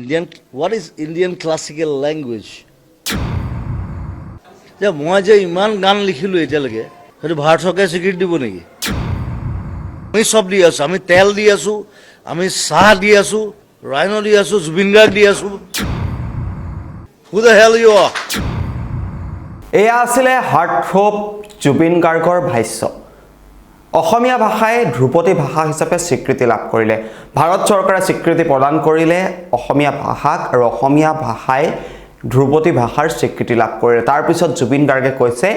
What is Indian classical language? যে মই যে ইমান গান লিখিলোঁ এতিয়ালৈকে সেইটো ভাৰত চৰকাৰে স্বীকৃতি দিব নেকি? আমি চব দি আছোঁ, আমি তেল দি আছোঁ, আমি চাহ দি আছোঁ, ৰাইন' দি আছোঁ, জুবিন গাৰ্গ দি আছোঁ। Who the hell you are? এয়া আছিলে হাৰ্টথ্ৰব জুবিন গাৰ্গৰ ভাষ্য। অসমীয়া ভাষাই ধ্ৰুপদী ভাষা হিচাপে স্বীকৃতি লাভ কৰিলে। ভাৰত চৰকাৰে স্বীকৃতি প্ৰদান কৰিলে অসমীয়া ভাষাক আৰু অসমীয়া ভাষাই ধ্ৰুপদী ভাষাৰ স্বীকৃতি লাভ কৰিলে। তাৰ পিছত জুবিন গাৰ্গে কৈছে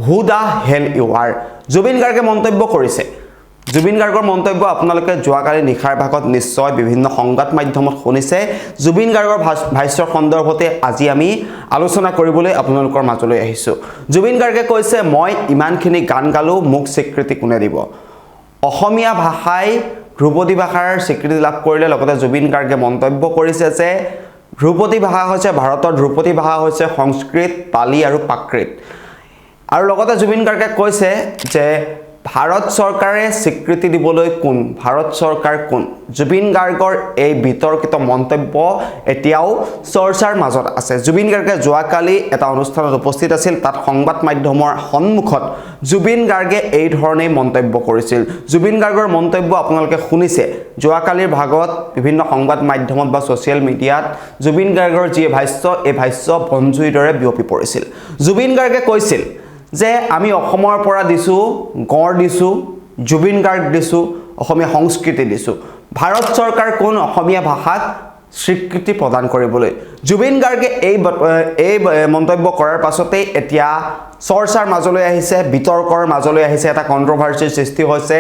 হু দা হেল ইউ আৰ। জুবিন গাৰ্গে মন্তব্য কৰিছে। জুবিন গাৰ্গৰ মন্তব্য আপোনালোকে যোৱাকালি নিশাৰ ভাগত নিশ্চয় বিভিন্ন সংবাদ মাধ্যমত শুনিছে। জুবিন গাৰ্গৰ ভাষ্যৰ সন্দৰ্ভতে আজি আমি আলোচনা কৰিবলৈ আপোনালোকৰ মাজলৈ আহিছোঁ। জুবিন গাৰ্গে কৈছে মই ইমানখিনি গান গালোঁ, মোক স্বীকৃতি কোনে দিব? অসমীয়া ভাষাই ধ্ৰুপদী ভাষাৰ স্বীকৃতি লাভ কৰিলে। লগতে জুবিন গাৰ্গে মন্তব্য কৰিছে যে ধ্ৰুপদী ভাষা হৈছে ভাৰতৰ ধ্ৰুপদী ভাষা হৈছে সংস্কৃত, পালি আৰু প্ৰাকৃত। আৰু লগতে জুবিন গাৰ্গে কৈছে যে ভাৰত চৰকাৰে স্বীকৃতি দিবলৈ কোন? ভাৰত চৰকাৰ কোন? জুবিন গাৰ্গৰ এই বিতৰ্কিত মন্তব্য এতিয়াও চৰ্চাৰ মাজত আছে। জুবিন গাৰ্গে যোৱাকালি এটা অনুষ্ঠানত উপস্থিত আছিল। তাত সংবাদ মাধ্যমৰ সন্মুখত জুবিন গাৰ্গে এই ধৰণেই মন্তব্য কৰিছিল। জুবিন গাৰ্গৰ মন্তব্য আপোনালোকে শুনিছে। যোৱাকালিৰ ভাগত বিভিন্ন সংবাদ মাধ্যমত বা ছ'চিয়েল মিডিয়াত জুবিন গাৰ্গৰ যি ভাষ্য, এই ভাষ্য বনজুইৰ দৰে বিয়পি পৰিছিল। জুবিন গাৰ্গে কৈছিল যে আমি অসমৰ পৰা দিছোঁ, গড় দিছোঁ, জুবিন গাৰ্গ দিছোঁ, অসমীয়া সংস্কৃতি দিছোঁ। ভাৰত চৰকাৰ কোন অসমীয়া ভাষাক স্বীকৃতি প্ৰদান কৰিবলৈ? জুবিন গাৰ্গে এই মন্তব্য কৰাৰ পাছতেই এতিয়া চৰ্চাৰ মাজলৈ আহিছে, বিতৰ্কৰ মাজলৈ আহিছে, এটা কণ্ট্ৰভাৰ্চিৰ সৃষ্টি হৈছে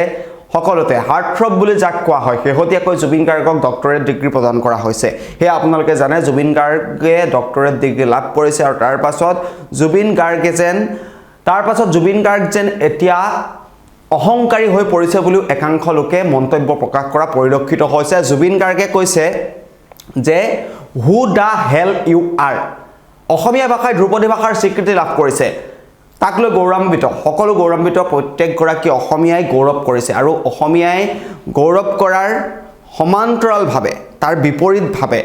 সকলোতে। হাৰ্টথ্ৰব বুলি যাক কোৱা হয়, শেহতীয়াকৈ জুবিন গাৰ্গক ডক্টৰেট ডিগ্ৰী প্ৰদান কৰা হৈছে। সেয়া আপোনালোকে জানে। জুবিন গাৰ্গে ডক্টৰেট ডিগ্ৰী লাভ কৰিছে আৰু তাৰ পাছত জুবিন গাৰ্গ যেন এতিয়া অহংকাৰী হৈ পৰিছে বুলিও একাংশ লোকে মন্তব্য প্ৰকাশ কৰা পৰিলক্ষিত হৈছে। জুবিন গাৰ্গে কৈছে যে হু দা হেল ইউ আৰ। অসমীয়া ভাষাই ধ্ৰুপদী ভাষাৰ স্বীকৃতি লাভ কৰিছে, তাক লৈ গৌৰৱান্বিত, সকলো গৌৰৱান্বিত, প্ৰত্যেকগৰাকী অসমীয়াই গৌৰৱ কৰিছে। আৰু অসমীয়াই গৌৰৱ কৰাৰ সমান্তৰালভাৱে তাৰ বিপৰীতভাৱে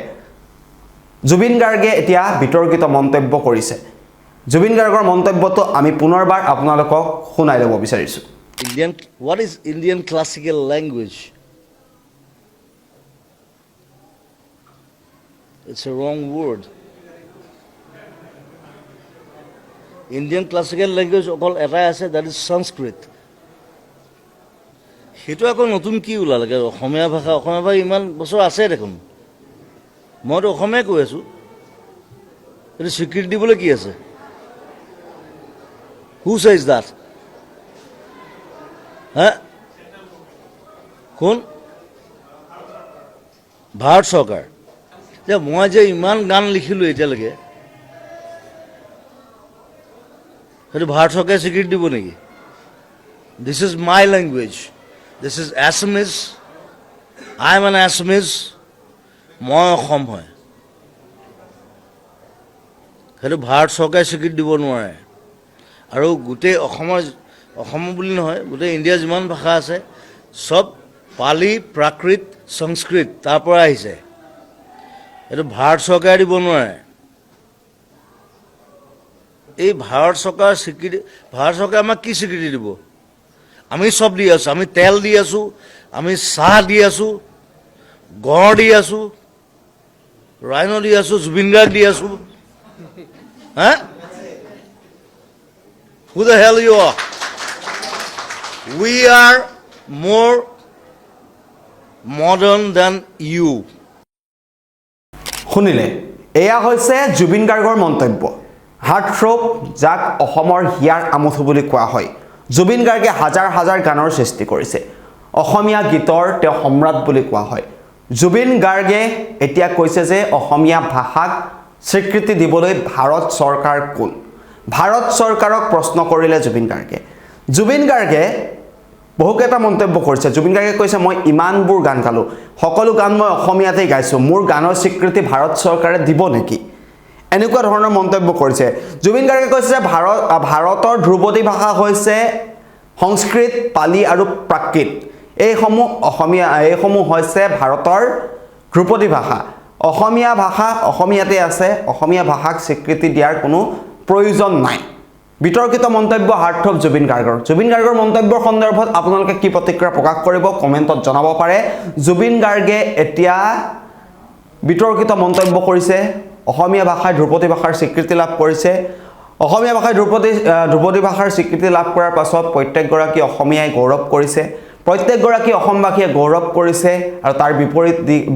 জুবিন গাৰ্গে এতিয়া বিতৰ্কিত মন্তব্য কৰিছে। জুবিন গাৰ্গৰ মন্তব্যটো আমি পুনৰবাৰ আপোনালোকক শুনাই ল'ব বিচাৰিছোঁ। What is Indian classical language? It's a wrong word. Indian classical language অকল এটাই আছে, that is Sanskrit. সেইটো আকৌ নতুন কি ওলালে? অসমীয়া ভাষা ইমান বছৰ আছে দেখোন। মইতো অসমীয়াই কৈ আছোঁ, সেইটো স্বীকৃতি দিবলৈ কি আছে? Who says that? কোন? ভাৰত চৰকাৰ। যে মই যে ইমান গান লিখিলোঁ এতিয়ালৈকে সেইটো ভাৰত চৰকাৰে স্বীকৃতি দিব নেকি? This is my language, this is Assamese, I am N Assamese, মই অসম হয়, সেইটো ভাৰত চৰকাৰে স্বীকৃতি দিব নোৱাৰে। আৰু গোটেই অসম বুলি নহয়, গোটেই ইণ্ডিয়াৰ যিমান ভাষা আছে চব পালি, প্ৰাকৃত, সংস্কৃত তাৰ পৰা আহিছে। এইটো ভাৰত চৰকাৰে দিব নোৱাৰে। এই ভাৰত চৰকাৰ আমাক কি স্বীকৃতি দিব? আমি চব দি আছোঁ, আমি তেল দি আছোঁ, আমি চাহ দি আছোঁ, গড় দি আছোঁ, ৰাইন' দি আছোঁ, জুবিন গাৰ্গ দি আছোঁ। Who the hell you are? We are more modern than you. শুনিলে, এয়া হৈছে জুবিন গাৰ্গৰ মন্তব্য। হাৰ্টথ্ৰব যাক অসমৰ হিয়াৰ আমঠু বুলি কোৱা হয়। জুবিন গাৰ্গে হাজাৰ হাজাৰ গানৰ সৃষ্টি কৰিছে। অসমীয়া গীতৰ তেওঁ সম্ৰাট বুলি কোৱা হয়। জুবিন গাৰ্গে এতিয়া কৈছে যে অসমীয়া ভাষাক স্বীকৃতি দিবলৈ ভাৰত চৰকাৰ কোন? ভাৰত চৰকাৰক প্ৰশ্ন কৰিলে জুবিন গাৰ্গে। জুবিন গাৰ্গে বহুকেইটা মন্তব্য কৰিছে। জুবিন গাৰ্গে কৈছে মই ইমানবোৰ গান গালোঁ, সকলো গান মই অসমীয়াতেই গাইছোঁ, মোৰ গানৰ স্বীকৃতি ভাৰত চৰকাৰে দিব নেকি? এনেকুৱা ধৰণৰ মন্তব্য কৰিছে। জুবিন গাৰ্গে কৈছে যে ভাৰতৰ ধ্ৰুপদী ভাষা হৈছে সংস্কৃত, পালি আৰু প্ৰাকৃত। এইসমূহ হৈছে ভাৰতৰ ধ্ৰুপদী ভাষা। অসমীয়া ভাষা অসমীয়াতে আছে, অসমীয়া ভাষাক স্বীকৃতি দিয়াৰ কোনো প্ৰয়োজন নাই। বিতৰ্কিত মন্তব্য হাৰ্টথ্ৰব জুবিন গাৰ্গৰ। জুবিন গাৰ্গৰ মন্তব্যৰ সন্দৰ্ভত আপোনালোকে কি প্ৰতিক্ৰিয়া প্ৰকাশ কৰিব কমেণ্টত জনাব পাৰে। জুবিন গাৰ্গে এতিয়া বিতৰ্কিত মন্তব্য কৰিছে, অসমীয়া ভাষাই ধ্ৰুপদী ভাষাৰ স্বীকৃতি লাভ কৰিছে। অসমীয়া ভাষাই ধ্ৰুপদী ভাষাৰ স্বীকৃতি লাভ কৰাৰ পাছত প্ৰত্যেকগৰাকী অসমীয়াই গৌৰৱ কৰিছে, প্ৰত্যেকগৰাকী অসমবাসীয়ে গৌৰৱ কৰিছে আৰু তাৰ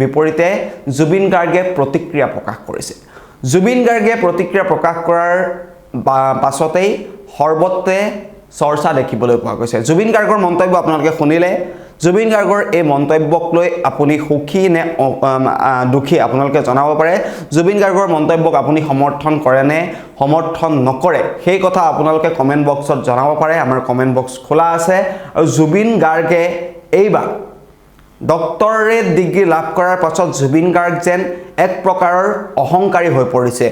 বিপৰীতে জুবিন গাৰ্গে প্ৰতিক্ৰিয়া প্ৰকাশ কৰিছে। জুবিন গাৰ্গে প্ৰতিক্ৰিয়া প্ৰকাশ কৰাৰ পাছতেই সৰ্বত্ৰে চৰ্চা দেখিবলৈ পোৱা গৈছে। জুবিন গাৰ্গৰ মন্তব্য আপোনালোকে শুনিলে। জুবিন গাৰ্গৰ এই মন্তব্যক লৈ আপুনি সুখী নে দুখী আপোনালোকে জনাব পাৰে। জুবিন গাৰ্গৰ মন্তব্যক আপুনি সমৰ্থন কৰে নে সমৰ্থন নকৰে সেই কথা আপোনালোকে কমেণ্ট বক্সত জনাব পাৰে। আমাৰ কমেণ্ট বক্স খোলা আছে। আৰু জুবিন গাৰ্গে এইবাৰ ডক্টৰেট ডিগ্ৰী লাভ কৰাৰ পাছত জুবিন গাৰ্গ যেন এক প্ৰকাৰৰ অহংকাৰী হৈ পৰিছে।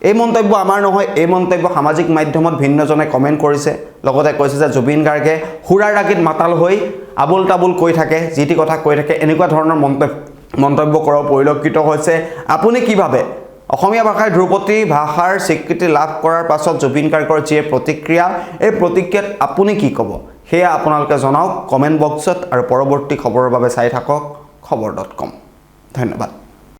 এই মন্তব্য আমাৰ নহয়, এই মন্তব্য সামাজিক মাধ্যমত ভিন্নজনে কমেণ্ট কৰিছে, লগতে কৈছে যে জুবিন গাৰ্গে সুৰাৰ ৰাগীত মাতাল হৈ আবুল তাবুল কৈ থাকে, যি টি কথা কৈ থাকে, এনেকুৱা ধৰণৰ মন্তব্য কৰা পৰিলক্ষিত হৈছে। আপুনি কি ভাবে? অসমীয়া ভাষাৰ ধ্ৰুপদী ভাষাৰ স্বীকৃতি লাভ কৰাৰ পাছত জুবিন গাৰ্গৰ যি প্ৰতিক্ৰিয়া, এই প্ৰতিক্ৰিয়াত আপুনি কি ক'ব সেয়া আপোনালোকে জনাওক কমেণ্ট বক্সত। আৰু পৰৱৰ্তী খবৰৰ বাবে চাই থাকক খবৰ.com। ধন্যবাদ।